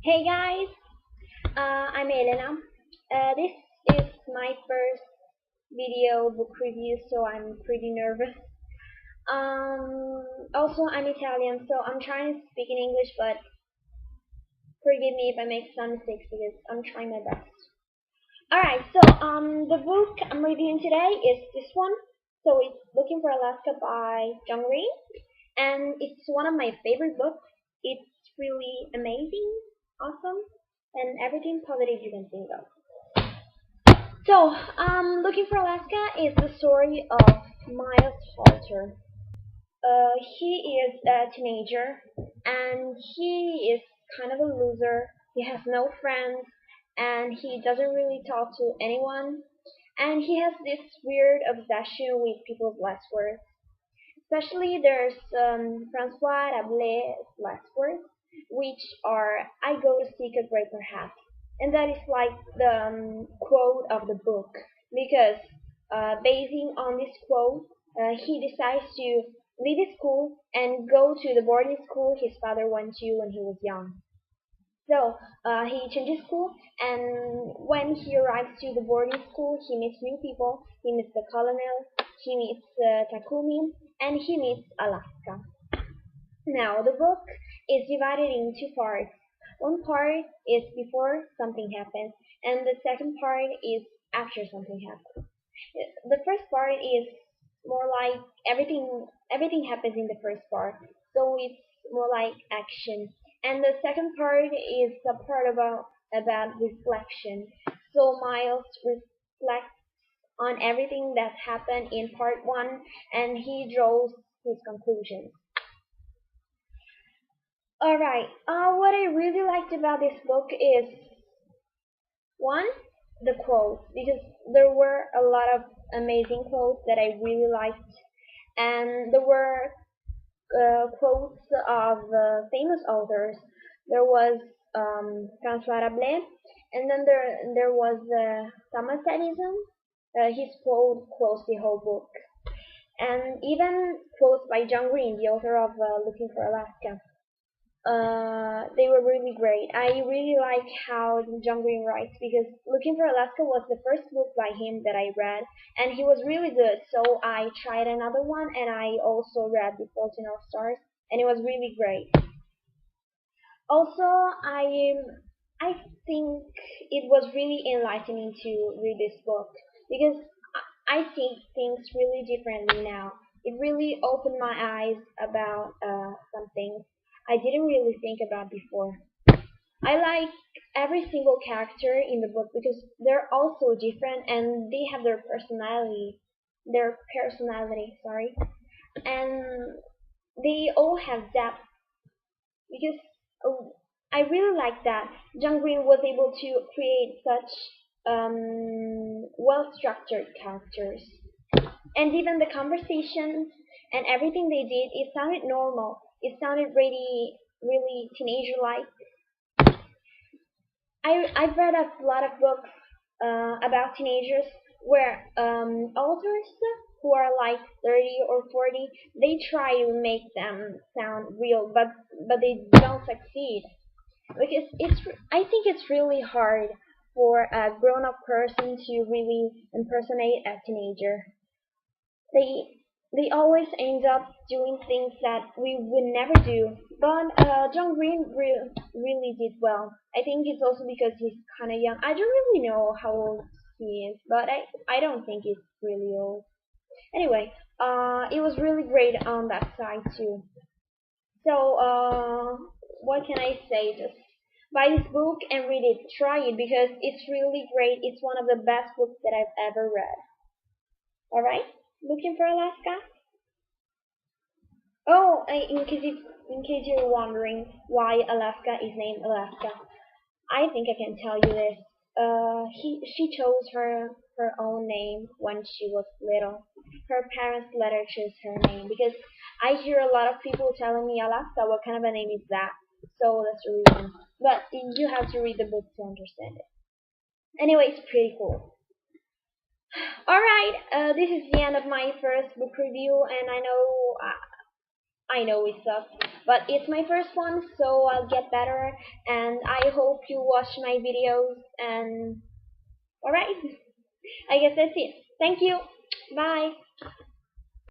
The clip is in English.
Hey guys, I'm Elena. This is my first video book review, so I'm pretty nervous. Also, I'm Italian, so I'm trying to speak in English, but forgive me if I make some mistakes because I'm trying my best. Alright, so the book I'm reviewing today is this one. So it's Looking for Alaska by Jung Ri, and it's one of my favorite books. It's really amazing, awesome, and everything positive you can think of. So, Looking for Alaska is the story of Miles Halter. He is a teenager, and he is kind of a loser. He has no friends, and he doesn't really talk to anyone. And he has this weird obsession with people's last words. Especially there's Francois Rabelais' last words, which are "I go to seek a greater hat," and that is like the quote of the book because basing on this quote, he decides to leave his school and go to the boarding school his father went to when he was young. So he changes school, and when he arrives to the boarding school, he meets new people. He meets the colonel, he meets Takumi, and he meets Alaska. Now, the book is divided in two parts. One part is before something happens, and the second part is after something happens. The first part is more like everything happens in the first part, so it's more like action. And the second part is a part about reflection. So Miles reflects on everything that happened in part one, and he draws his conclusions. All right. What I really liked about this book is one, the quotes, because there were a lot of amazing quotes that I really liked, and there were quotes of famous authors. There was François Rabelais, and then there was Thomas Edison. His quote closed the whole book, and even quotes by John Green, the author of Looking for Alaska. They were really great. I really like how John Green writes because Looking for Alaska was the first book by him that I read, and he was really good. So I tried another one, and I also read The Fault in Our Stars, and it was really great. Also, I think it was really enlightening to read this book because I think things really differently now. It really opened my eyes about some things I didn't really think about before. I like every single character in the book because they're all so different and they have their personality, sorry, and they all have depth because I really like that John Green was able to create such well-structured characters. And even the conversations and everything they did, it sounded normal. It sounded really teenager-like. I've read a lot of books about teenagers where authors who are like 30 or 40, they try to make them sound real, but they don't succeed because I think it's really hard for a grown-up person to really impersonate a teenager. They always end up doing things that we would never do. But John Green really did well. I think it's also because he's kind of young. I don't really know how old he is, but I don't think he's really old. Anyway, it was really great on that side too. So what can I say? Just buy this book and read it. Try it because it's really great. It's one of the best books that I've ever read. All right, Looking for Alaska. Oh, in case you're wondering why Alaska is named Alaska, I think I can tell you this. She chose her own name when she was little. Her parents let her choose her name because I hear a lot of people telling me Alaska, what kind of a name is that? So that's the reason. But you have to read the book to understand it. Anyway, it's pretty cool. Alright, this is the end of my first book review, and I know it sucks, but it's my first one, so I'll get better. And I hope you watch my videos. And alright, I guess that's it. Thank you. Bye.